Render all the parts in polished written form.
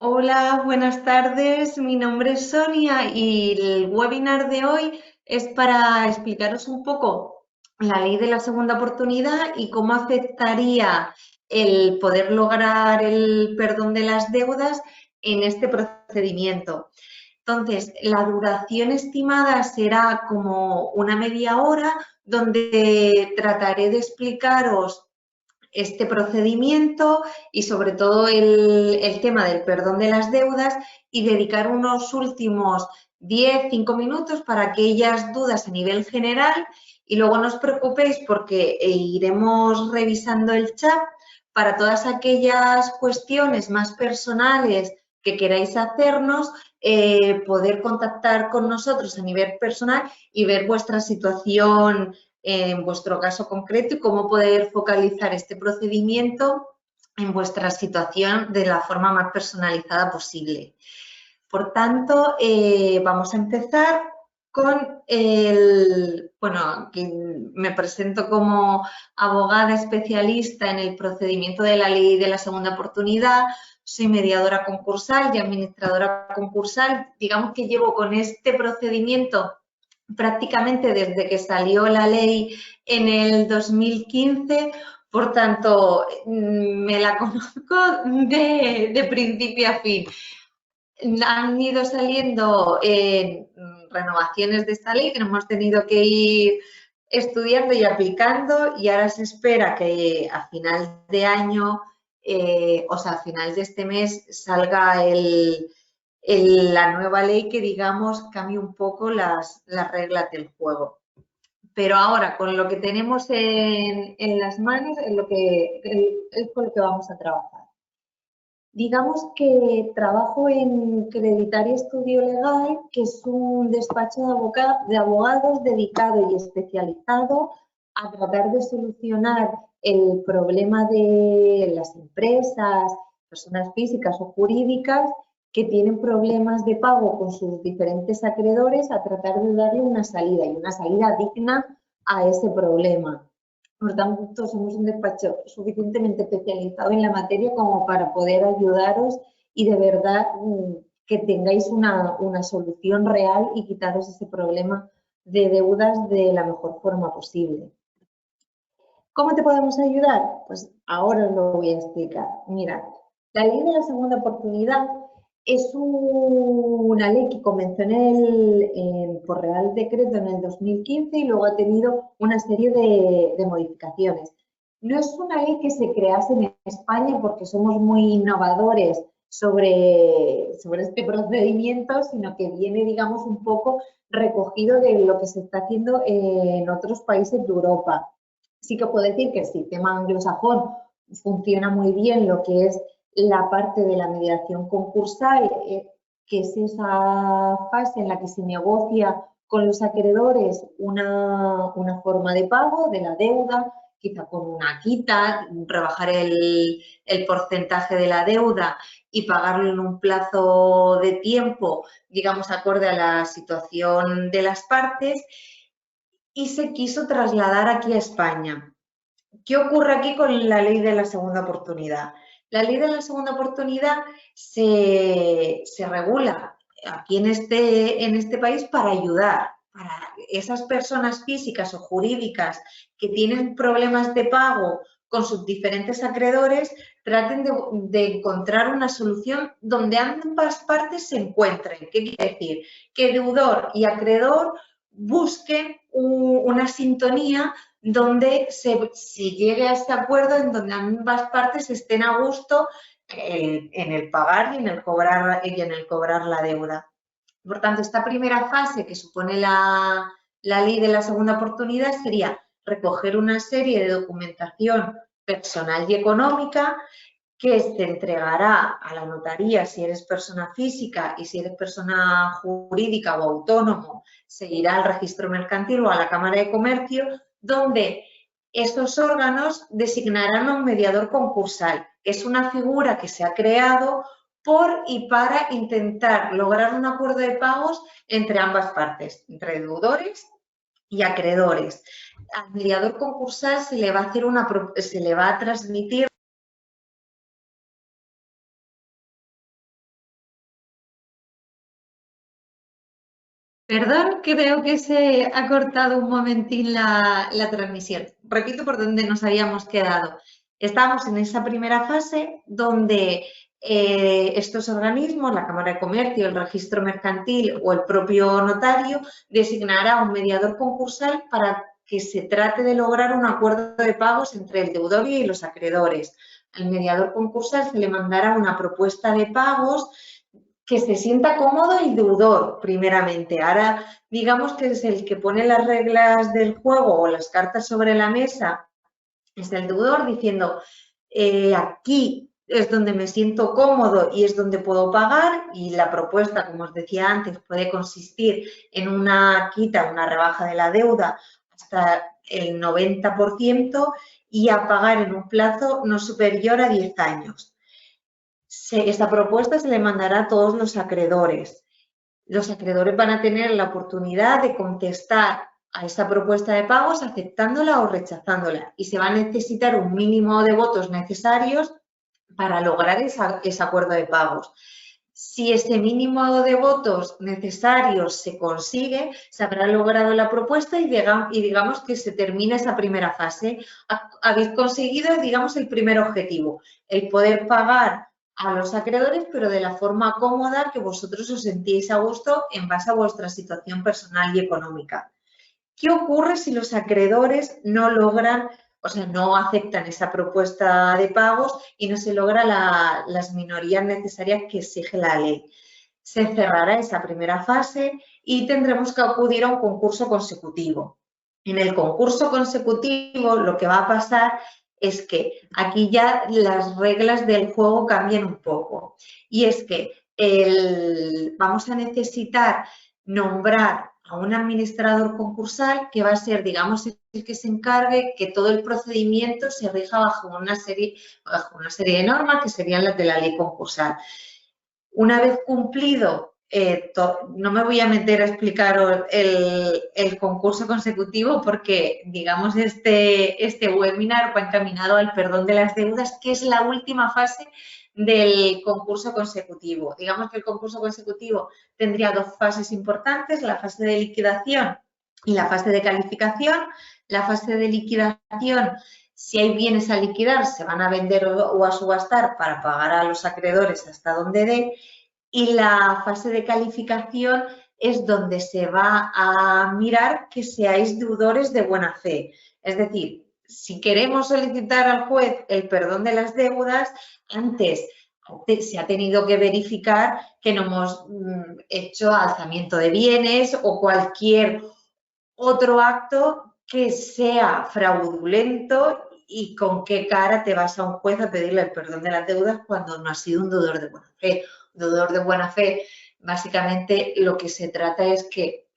Hola, buenas tardes. Mi nombre es Sonia y el webinar de hoy es para explicaros un poco la ley de la segunda oportunidad y cómo afectaría el poder lograr el perdón de las deudas en este procedimiento. Entonces, la duración estimada será como una media hora donde trataré de explicaros este procedimiento y sobre todo el tema del perdón de las deudas y dedicar unos últimos 5 minutos para aquellas dudas a nivel general y luego no os preocupéis porque iremos revisando el chat para todas aquellas cuestiones más personales que queráis hacernos, poder contactar con nosotros a nivel personal y ver vuestra situación en vuestro caso concreto y cómo poder focalizar este procedimiento en vuestra situación de la forma más personalizada posible. Por tanto, vamos a empezar con me presento como abogada especialista en el procedimiento de la ley de la segunda oportunidad, soy mediadora concursal y administradora concursal. Digamos que llevo con este procedimiento prácticamente desde que salió la ley en el 2015, por tanto, me la conozco de principio a fin. Han ido saliendo renovaciones de esta ley que hemos tenido que ir estudiando y aplicando y ahora se espera que a final de año, a final de este mes, salga la nueva ley que, digamos, cambie un poco las reglas del juego. Pero ahora, con lo que tenemos en las manos, es con lo que vamos a trabajar. Digamos que trabajo en Creditaria Estudio Legal, que es un despacho de abogados dedicado y especializado a tratar de solucionar el problema de las empresas, personas físicas o jurídicas que tienen problemas de pago con sus diferentes acreedores, a tratar de darle una salida y una salida digna a ese problema. Por tanto, somos un despacho suficientemente especializado en la materia como para poder ayudaros y de verdad que tengáis una solución real y quitaros ese problema de deudas de la mejor forma posible. ¿Cómo te podemos ayudar? Pues ahora os lo voy a explicar. Mira, la ley de la segunda oportunidad es una ley que comenzó por Real Decreto en el 2015 y luego ha tenido una serie de modificaciones. No es una ley que se crease en España porque somos muy innovadores sobre este procedimiento, sino que viene, digamos, un poco recogido de lo que se está haciendo en otros países de Europa. Sí que puedo decir que el sistema anglosajón funciona muy bien lo que es la parte de la mediación concursal, que es esa fase en la que se negocia con los acreedores una forma de pago de la deuda, quizá con una quita, rebajar el porcentaje de la deuda y pagarlo en un plazo de tiempo, digamos, acorde a la situación de las partes, y se quiso trasladar aquí a España. ¿Qué ocurre aquí con la ley de la segunda oportunidad? La ley de la segunda oportunidad se regula aquí en este país para ayudar a esas personas físicas o jurídicas que tienen problemas de pago con sus diferentes acreedores, traten de encontrar una solución donde ambas partes se encuentren. ¿Qué quiere decir? Que deudor y acreedor busquen una sintonía donde se llegue a este acuerdo en donde ambas partes estén a gusto en el pagar y en el cobrar la deuda. Por tanto, esta primera fase que supone la ley de la segunda oportunidad sería recoger una serie de documentación personal y económica que se entregará a la notaría si eres persona física, y si eres persona jurídica o autónomo se irá al registro mercantil o a la Cámara de Comercio, donde estos órganos designarán a un mediador concursal, que es una figura que se ha creado por y para intentar lograr un acuerdo de pagos entre ambas partes, entre deudores y acreedores. Al mediador concursal se le va a transmitir Perdón, creo que se ha cortado un momentín la transmisión. Repito por dónde nos habíamos quedado. Estamos en esa primera fase donde estos organismos, la Cámara de Comercio, el Registro Mercantil o el propio notario, designará un mediador concursal para que se trate de lograr un acuerdo de pagos entre el deudor y los acreedores. Al mediador concursal se le mandará una propuesta de pagos que se sienta cómodo el deudor, primeramente. Ahora, digamos que es el que pone las reglas del juego o las cartas sobre la mesa, es el deudor diciendo, aquí es donde me siento cómodo y es donde puedo pagar, y la propuesta, como os decía antes, puede consistir en una quita, una rebaja de la deuda hasta el 90% y a pagar en un plazo no superior a 10 años. Esta propuesta se le mandará a todos los acreedores. Los acreedores van a tener la oportunidad de contestar a esta propuesta de pagos aceptándola o rechazándola, y se va a necesitar un mínimo de votos necesarios para lograr ese acuerdo de pagos. Si ese mínimo de votos necesarios se consigue, se habrá logrado la propuesta y digamos que se termina esa primera fase. Habéis conseguido, digamos, el primer objetivo, el poder pagar a los acreedores, pero de la forma cómoda que vosotros os sentíis a gusto en base a vuestra situación personal y económica. ¿Qué ocurre si los acreedores no logran, o sea, no aceptan esa propuesta de pagos y no se logra las minorías necesarias que exige la ley? Se cerrará esa primera fase y tendremos que acudir a un concurso consecutivo. En el concurso consecutivo lo que va a pasar es que aquí ya las reglas del juego cambian un poco, y es que vamos a necesitar nombrar a un administrador concursal que va a ser, digamos, el que se encargue que todo el procedimiento se rija bajo una serie de normas que serían las de la ley concursal. Una vez cumplido, no me voy a meter a explicar el concurso consecutivo porque, digamos, este webinar va encaminado al perdón de las deudas, que es la última fase del concurso consecutivo. Digamos que el concurso consecutivo tendría dos fases importantes, la fase de liquidación y la fase de calificación. La fase de liquidación, si hay bienes a liquidar, se van a vender o a subastar para pagar a los acreedores hasta donde dé. Y la fase de calificación es donde se va a mirar que seáis deudores de buena fe. Es decir, si queremos solicitar al juez el perdón de las deudas, antes se ha tenido que verificar que no hemos hecho alzamiento de bienes o cualquier otro acto que sea fraudulento, y con qué cara te vas a un juez a pedirle el perdón de las deudas cuando no has sido un deudor de buena fe. Un deudor de buena fe, básicamente lo que se trata es que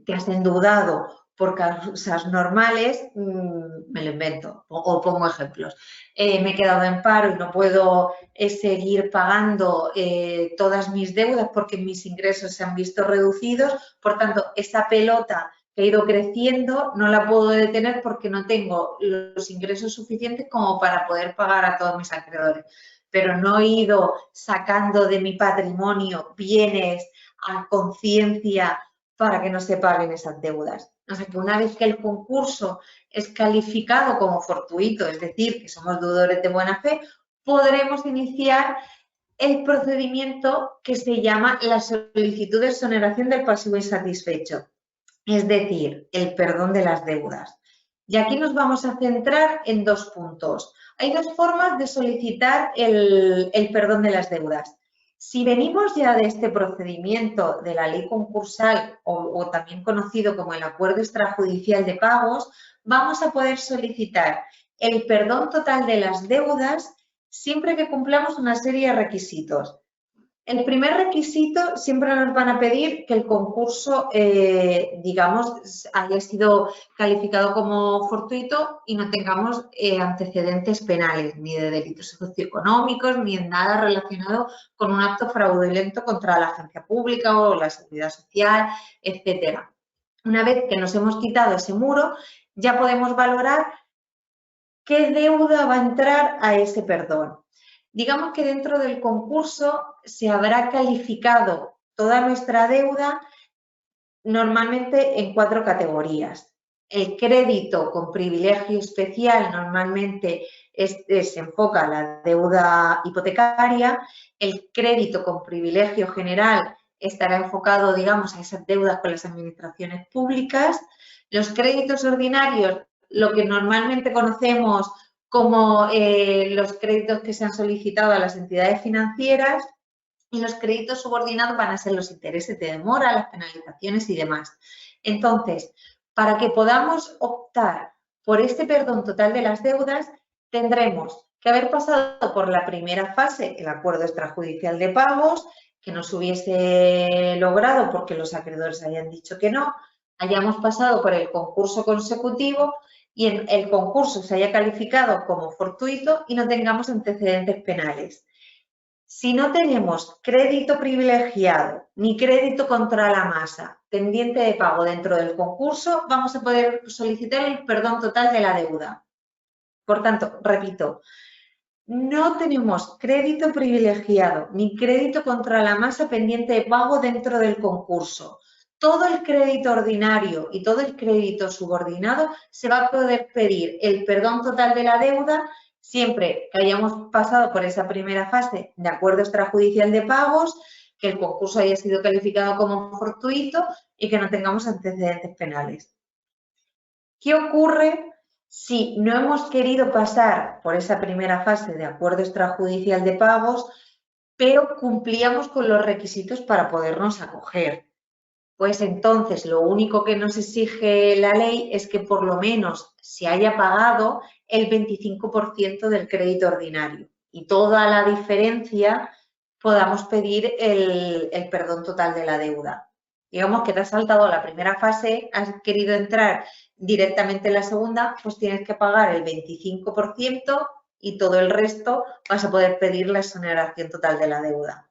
te has endeudado por causas normales, me lo invento, o pongo ejemplos. Me he quedado en paro y no puedo seguir pagando todas mis deudas porque mis ingresos se han visto reducidos, por tanto, esa pelota que ha ido creciendo no la puedo detener porque no tengo los ingresos suficientes como para poder pagar a todos mis acreedores. Pero no he ido sacando de mi patrimonio bienes a conciencia para que no se paguen esas deudas. O sea que una vez que el concurso es calificado como fortuito, es decir, que somos deudores de buena fe, podremos iniciar el procedimiento que se llama la solicitud de exoneración del pasivo insatisfecho, es decir, el perdón de las deudas. Y aquí nos vamos a centrar en dos puntos. Hay dos formas de solicitar el perdón de las deudas. Si venimos ya de este procedimiento de la ley concursal o también conocido como el acuerdo extrajudicial de pagos, vamos a poder solicitar el perdón total de las deudas siempre que cumplamos una serie de requisitos. El primer requisito, siempre nos van a pedir que el concurso, digamos, haya sido calificado como fortuito y no tengamos antecedentes penales, ni de delitos socioeconómicos, ni en nada relacionado con un acto fraudulento contra la agencia pública o la seguridad social, etcétera. Una vez que nos hemos quitado ese muro, ya podemos valorar qué deuda va a entrar a ese perdón. Digamos que dentro del concurso se habrá calificado toda nuestra deuda normalmente en 4 categorías. El crédito con privilegio especial normalmente se enfoca a la deuda hipotecaria. El crédito con privilegio general estará enfocado, digamos, a esas deudas con las administraciones públicas. Los créditos ordinarios, lo que normalmente conocemos como los créditos que se han solicitado a las entidades financieras, y los créditos subordinados van a ser los intereses de demora, las penalizaciones y demás. Entonces, para que podamos optar por este perdón total de las deudas, tendremos que haber pasado por la primera fase, el acuerdo extrajudicial de pagos, que no se hubiese logrado porque los acreedores hayan dicho que no, hayamos pasado por el concurso consecutivo y en el concurso se haya calificado como fortuito y no tengamos antecedentes penales. Si no tenemos crédito privilegiado ni crédito contra la masa pendiente de pago dentro del concurso, vamos a poder solicitar el perdón total de la deuda. Por tanto, repito, no tenemos crédito privilegiado ni crédito contra la masa pendiente de pago dentro del concurso. Todo el crédito ordinario y todo el crédito subordinado se va a poder pedir el perdón total de la deuda siempre que hayamos pasado por esa primera fase de acuerdo extrajudicial de pagos, que el concurso haya sido calificado como fortuito y que no tengamos antecedentes penales. ¿Qué ocurre si no hemos querido pasar por esa primera fase de acuerdo extrajudicial de pagos, pero cumplíamos con los requisitos para podernos acoger? Pues entonces lo único que nos exige la ley es que por lo menos se haya pagado el 25% del crédito ordinario y toda la diferencia podamos pedir el perdón total de la deuda. Digamos que te has saltado la primera fase, has querido entrar directamente en la segunda, pues tienes que pagar el 25% y todo el resto vas a poder pedir la exoneración total de la deuda.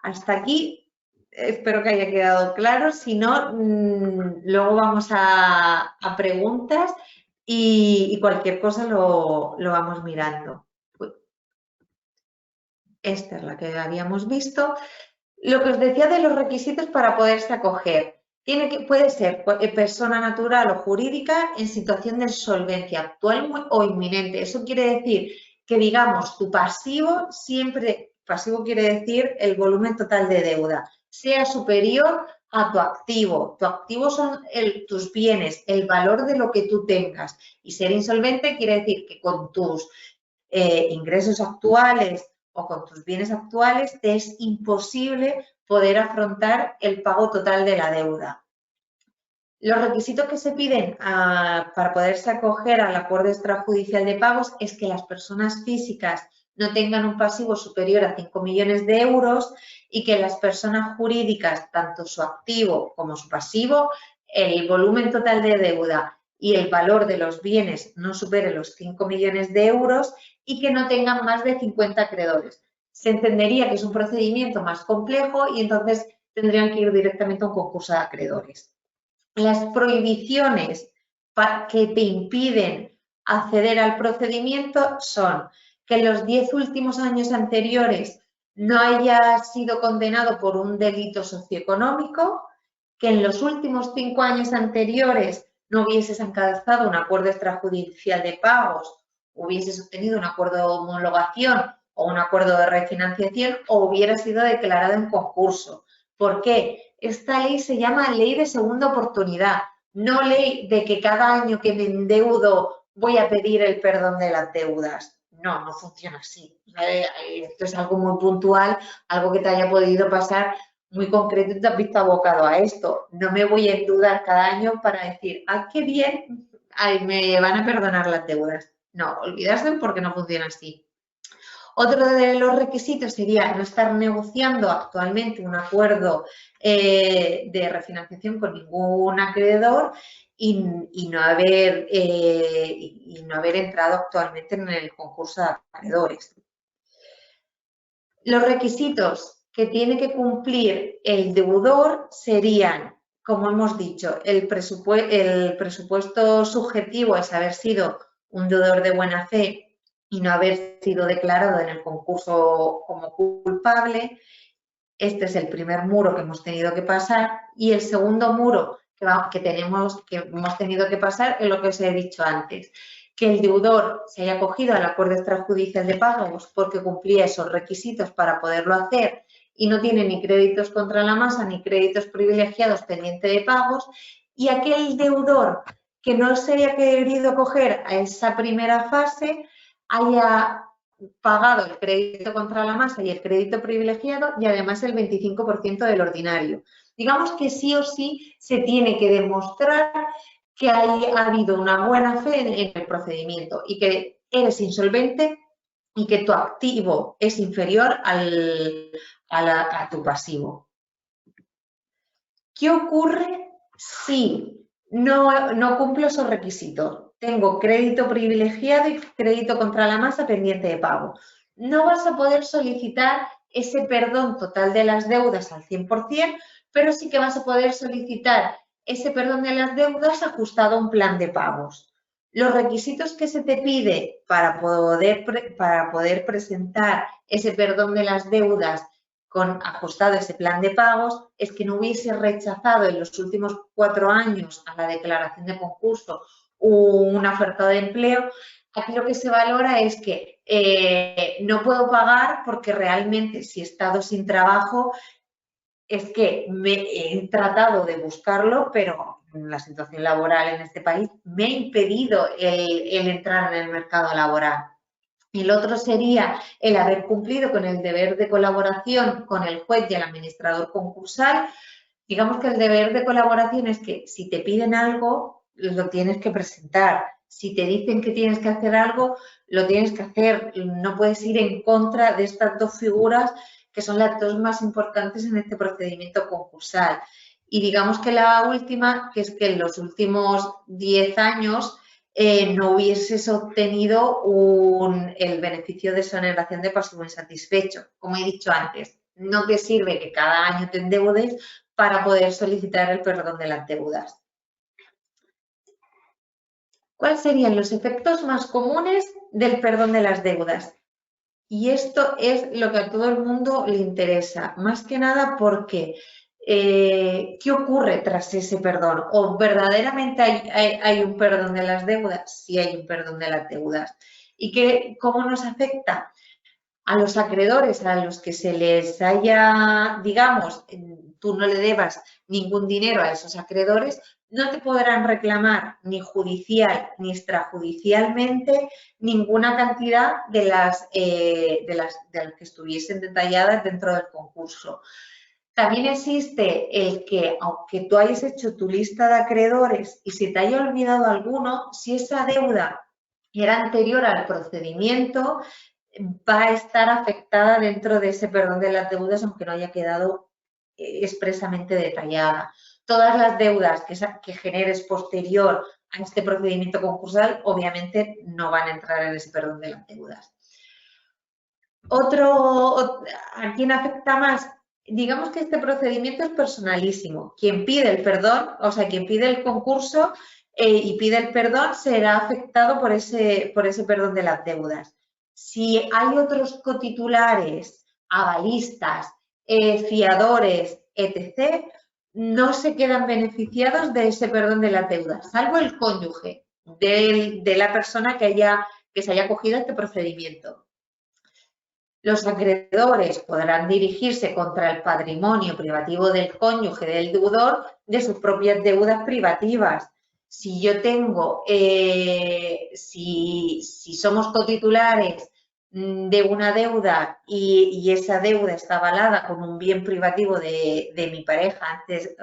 Hasta aquí espero que haya quedado claro. Si no, luego vamos a preguntas y cualquier cosa lo vamos mirando. Esta es la que habíamos visto. Lo que os decía de los requisitos para poderse acoger. Puede ser persona natural o jurídica en situación de insolvencia actual o inminente. Eso quiere decir que, digamos, tu pasivo siempre, pasivo quiere decir el volumen total de deuda, sea superior a tu activo. Tu activo son tus bienes, el valor de lo que tú tengas. Y ser insolvente quiere decir que con tus ingresos actuales o con tus bienes actuales te es imposible poder afrontar el pago total de la deuda. Los requisitos que se piden para poderse acoger al acuerdo extrajudicial de pagos es que las personas físicas no tengan un pasivo superior a 5 millones de euros y que las personas jurídicas, tanto su activo como su pasivo, el volumen total de deuda y el valor de los bienes no supere los 5 millones de euros y que no tengan más de 50 acreedores. Se entendería que es un procedimiento más complejo y entonces tendrían que ir directamente a un concurso de acreedores. Las prohibiciones que te impiden acceder al procedimiento son que en los 10 últimos años anteriores no hayas sido condenado por un delito socioeconómico, que en los últimos 5 años anteriores no hubieses alcanzado un acuerdo extrajudicial de pagos, hubieses obtenido un acuerdo de homologación o un acuerdo de refinanciación o hubieras sido declarado en concurso. ¿Por qué? Esta ley se llama ley de segunda oportunidad, no ley de que cada año que me endeudo voy a pedir el perdón de las deudas. No, no funciona así. Esto es algo muy puntual, algo que te haya podido pasar muy concreto y te has visto abocado a esto. No me voy a endeudar cada año para decir, ¡ah, qué bien! Ay, me van a perdonar las deudas. No, olvidarse porque no funciona así. Otro de los requisitos sería no estar negociando actualmente un acuerdo de refinanciación con ningún acreedor y no haber entrado actualmente en el concurso de acreedores. Los requisitos que tiene que cumplir el deudor serían, como hemos dicho, el presupuesto subjetivo es haber sido un deudor de buena fe y no haber sido declarado en el concurso como culpable. Este es el primer muro que hemos tenido que pasar y el segundo muro que hemos tenido que pasar es lo que os he dicho antes, que el deudor se haya acogido al acuerdo extrajudicial de pagos porque cumplía esos requisitos para poderlo hacer y no tiene ni créditos contra la masa ni créditos privilegiados pendiente de pagos, y aquel deudor que no se haya querido acoger a esa primera fase haya pagado el crédito contra la masa y el crédito privilegiado y además el 25% del ordinario. Digamos que sí o sí se tiene que demostrar que ha habido una buena fe en el procedimiento y que eres insolvente y que tu activo es inferior a tu pasivo. ¿Qué ocurre si no cumplo esos requisitos? Tengo crédito privilegiado y crédito contra la masa pendiente de pago. No vas a poder solicitar ese perdón total de las deudas al 100%, pero sí que vas a poder solicitar ese perdón de las deudas ajustado a un plan de pagos. Los requisitos que se te pide para poder presentar ese perdón de las deudas con ajustado ese plan de pagos es que no hubiese rechazado en los últimos 4 años a la declaración de concurso una oferta de empleo. Aquí lo que se valora es que no puedo pagar porque realmente si he estado sin trabajo es que he tratado de buscarlo, pero la situación laboral en este país me ha impedido el entrar en el mercado laboral. Y el otro sería el haber cumplido con el deber de colaboración con el juez y el administrador concursal. Digamos que el deber de colaboración es que si te piden algo, lo tienes que presentar. Si te dicen que tienes que hacer algo, lo tienes que hacer. No puedes ir en contra de estas dos figuras que son las dos más importantes en este procedimiento concursal. Y digamos que la última, que es que en los últimos 10 años no hubieses obtenido el beneficio de exoneración de pasivo insatisfecho. Como he dicho antes, no te sirve que cada año te endeudes para poder solicitar el perdón de las deudas. ¿Cuáles serían los efectos más comunes del perdón de las deudas? Y esto es lo que a todo el mundo le interesa, más que nada porque ¿qué ocurre tras ese perdón? ¿O verdaderamente hay un perdón de las deudas? Sí hay un perdón de las deudas. ¿Y cómo nos afecta? A los acreedores a los que se les haya, digamos, tú no le debas ningún dinero a esos acreedores, no te podrán reclamar ni judicial ni extrajudicialmente ninguna cantidad de las que estuviesen detalladas dentro del concurso. También existe el que, aunque tú hayas hecho tu lista de acreedores y se te haya olvidado alguno, si esa deuda era anterior al procedimiento, va a estar afectada dentro de ese perdón de las deudas, aunque no haya quedado expresamente detallada. Todas las deudas que generes posterior a este procedimiento concursal, obviamente, no van a entrar en ese perdón de las deudas. ¿A quién afecta más? Digamos que este procedimiento es personalísimo. Quien pide el perdón, o sea, quien pide el concurso y pide el perdón, será afectado por ese perdón de las deudas. Si hay otros cotitulares, avalistas, fiadores, etc., no se quedan beneficiados de ese perdón de las deudas, salvo el cónyuge de la persona que se haya acogido a este procedimiento. Los acreedores podrán dirigirse contra el patrimonio privativo del cónyuge del deudor de sus propias deudas privativas. Si yo tengo, si somos cotitulares de una deuda y esa deuda está avalada con un bien privativo de mi pareja antes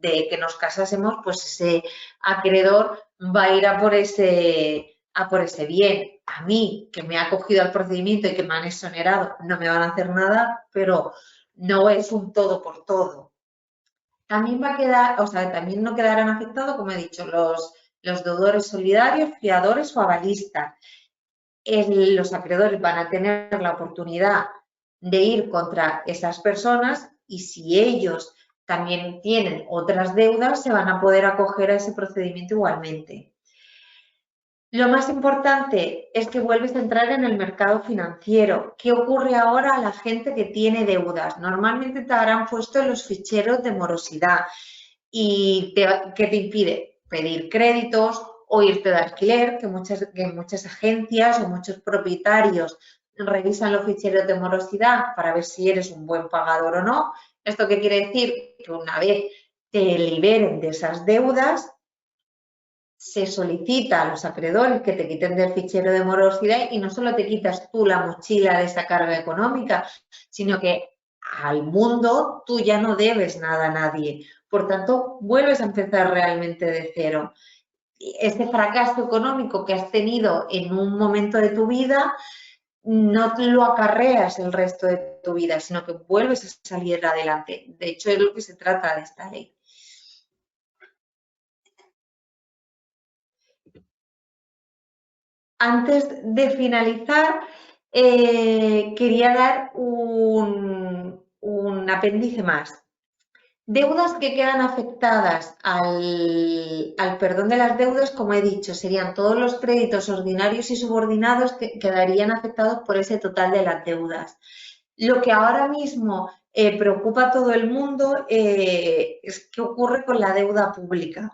de que nos casásemos, pues ese acreedor va a ir a por ese bien. A mí, que me ha acogido al procedimiento y que me han exonerado, no me van a hacer nada, pero no es un todo por todo. También va a quedar, o sea, también no quedarán afectados, como he dicho, los deudores solidarios, fiadores o avalistas. Los acreedores van a tener la oportunidad de ir contra esas personas y si ellos también tienen otras deudas, se van a poder acoger a ese procedimiento igualmente. Lo más importante es que vuelves a entrar en el mercado financiero. ¿Qué ocurre ahora a la gente que tiene deudas? Normalmente te habrán puesto en los ficheros de morosidad y ¿qué te impide? Pedir créditos o irte de alquiler, que muchas agencias o muchos propietarios revisan los ficheros de morosidad para ver si eres un buen pagador o no. ¿Esto qué quiere decir? Que una vez te liberen de esas deudas, se solicita a los acreedores que te quiten del fichero de morosidad y no solo te quitas tú la mochila de esa carga económica, sino que al mundo tú ya no debes nada a nadie. Por tanto, vuelves a empezar realmente de cero. Ese fracaso económico que has tenido en un momento de tu vida no lo acarreas el resto de tu vida, sino que vuelves a salir adelante. De hecho, es lo que se trata de esta ley. Antes de finalizar, quería dar un apéndice más. Deudas que quedan afectadas al perdón de las deudas, como he dicho, serían todos los créditos ordinarios y subordinados que quedarían afectados por ese total de las deudas. Lo que ahora mismo preocupa a todo el mundo es qué ocurre con la deuda pública.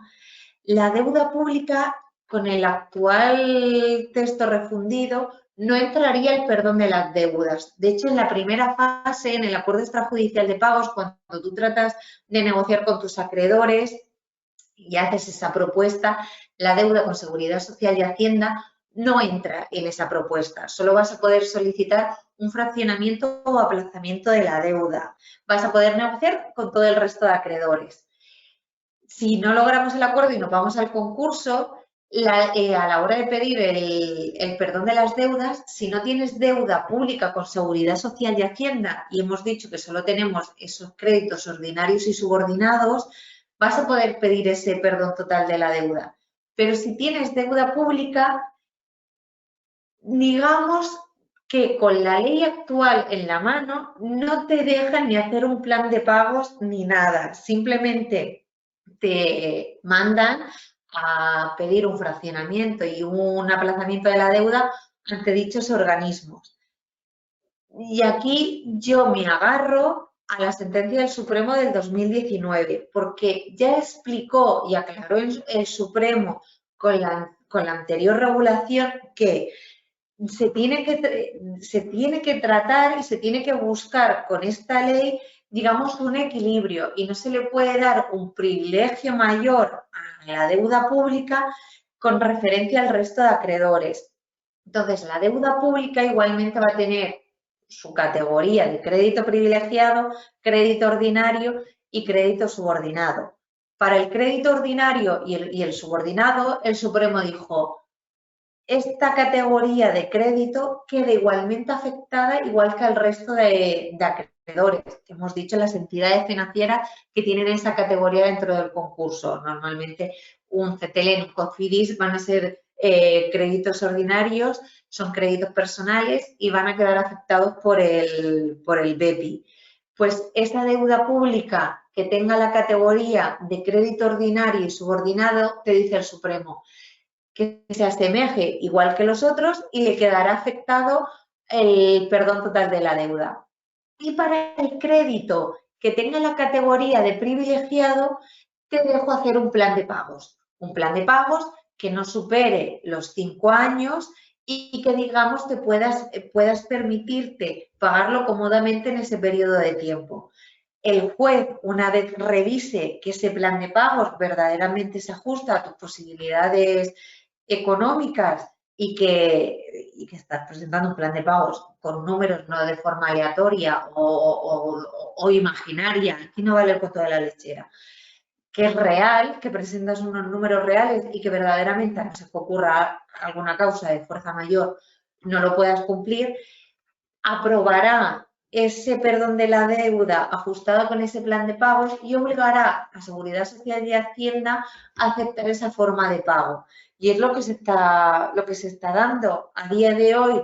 La deuda pública, con el actual texto refundido, no entraría el perdón de las deudas. De hecho, en la primera fase, en el acuerdo extrajudicial de pagos, cuando tú tratas de negociar con tus acreedores y haces esa propuesta, la deuda con Seguridad Social y Hacienda no entra en esa propuesta. Solo vas a poder solicitar un fraccionamiento o aplazamiento de la deuda. Vas a poder negociar con todo el resto de acreedores. Si no logramos el acuerdo y nos vamos al concurso, a la hora de pedir el perdón de las deudas, si no tienes deuda pública con Seguridad Social y Hacienda, y hemos dicho que solo tenemos esos créditos ordinarios y subordinados, vas a poder pedir ese perdón total de la deuda. Pero si tienes deuda pública, digamos que con la ley actual en la mano no te dejan ni hacer un plan de pagos ni nada. Simplemente te mandan a pedir un fraccionamiento y un aplazamiento de la deuda ante dichos organismos. Y aquí yo me agarro a la sentencia del Supremo del 2019, porque ya explicó y aclaró el Supremo con la anterior regulación que se tiene que tratar y se tiene que buscar con esta ley, digamos, un equilibrio y no se le puede dar un privilegio mayor a la deuda pública con referencia al resto de acreedores. Entonces, la deuda pública igualmente va a tener su categoría de crédito privilegiado, crédito ordinario y crédito subordinado. Para el crédito ordinario y el subordinado, el Supremo dijo: esta categoría de crédito queda igualmente afectada igual que al resto de acreedores. Hemos dicho las entidades financieras que tienen esa categoría dentro del concurso. Normalmente un CETEL, un COFIDIS van a ser créditos ordinarios, son créditos personales y van a quedar afectados por el BEPI. Pues esa deuda pública que tenga la categoría de crédito ordinario y subordinado, te dice el Supremo, que se asemeje igual que los otros y le quedará afectado el perdón total de la deuda. Y para el crédito que tenga la categoría de privilegiado, te dejo hacer un plan de pagos. Un plan de pagos que no supere los 5 años y que, digamos, te puedas permitirte pagarlo cómodamente en ese periodo de tiempo. El juez, una vez revise que ese plan de pagos verdaderamente se ajusta a tus posibilidades económicas y que estás presentando un plan de pagos con números no de forma aleatoria o imaginaria, aquí no vale el cuento de la lechera, que es real, que presentas unos números reales y que verdaderamente, a no ser que ocurra alguna causa de fuerza mayor, no lo puedas cumplir, aprobará ese perdón de la deuda ajustado con ese plan de pagos y obligará a Seguridad Social y Hacienda a aceptar esa forma de pago. Y es lo que se está dando a día de hoy.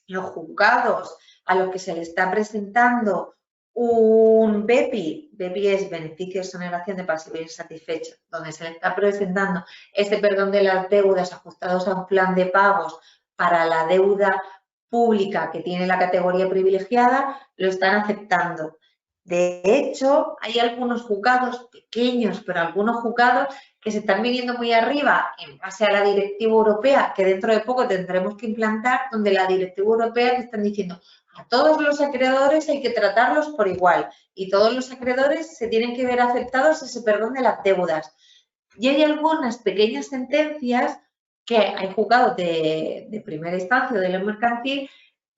Los juzgados a los que se le está presentando un BEPI. BEPI es beneficio de exoneración de pasivo insatisfecho, donde se le está presentando ese perdón de las deudas ajustados a un plan de pagos para la deuda pública que tiene la categoría privilegiada, lo están aceptando. De hecho, hay algunos juzgados pequeños, pero algunos juzgados que se están viniendo muy arriba en base a la directiva europea, que dentro de poco tendremos que implantar, donde la directiva europea te están diciendo a todos los acreedores hay que tratarlos por igual y todos los acreedores se tienen que ver afectados a ese perdón de las deudas. Y hay algunas pequeñas sentencias que hay juzgados de primera instancia de lo mercantil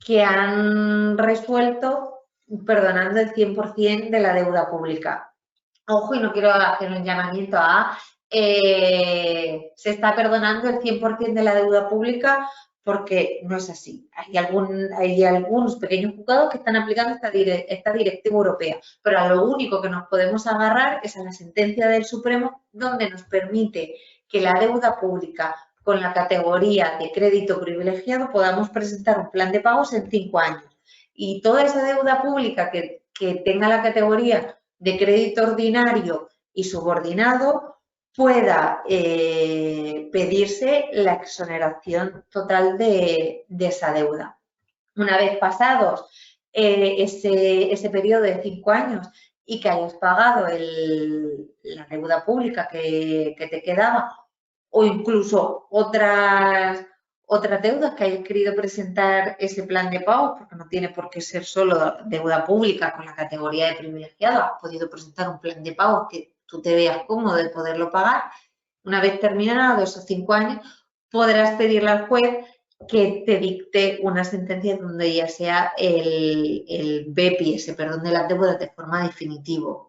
que han resuelto perdonando el 100% de la deuda pública. Ojo, y no quiero hacer un llamamiento a se está perdonando el 100% de la deuda pública porque no es así. Hay algunos pequeños juzgados que están aplicando esta directiva europea, pero a lo único que nos podemos agarrar es a la sentencia del Supremo, donde nos permite que la deuda pública con la categoría de crédito privilegiado podamos presentar un plan de pagos en 5 años. Y toda esa deuda pública que tenga la categoría de crédito ordinario y subordinado pueda pedirse la exoneración total de esa deuda. Una vez pasados ese periodo de 5 años y que hayas pagado la deuda pública que te quedaba o incluso otras deudas que hayas querido presentar ese plan de pago, porque no tiene por qué ser solo deuda pública con la categoría de privilegiado, has podido presentar un plan de pago que tú te veas cómodo de poderlo pagar. Una vez terminados esos 5 años, podrás pedirle al juez que te dicte una sentencia donde ya sea el BEPI, ese perdón de las deudas de forma definitiva.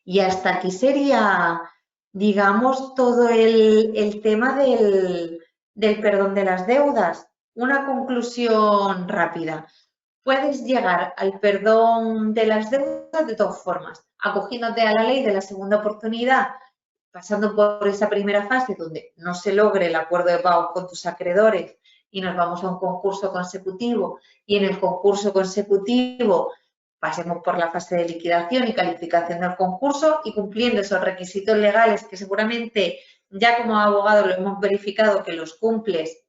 Y hasta aquí sería, digamos, todo el tema del perdón de las deudas. Una conclusión rápida. Puedes llegar al perdón de las deudas de dos formas, acogiéndote a la ley de la segunda oportunidad, pasando por esa primera fase donde no se logre el acuerdo de pago con tus acreedores y nos vamos a un concurso consecutivo y en el concurso consecutivo pasemos por la fase de liquidación y calificación del concurso y cumpliendo esos requisitos legales que seguramente ya como abogado lo hemos verificado que los cumples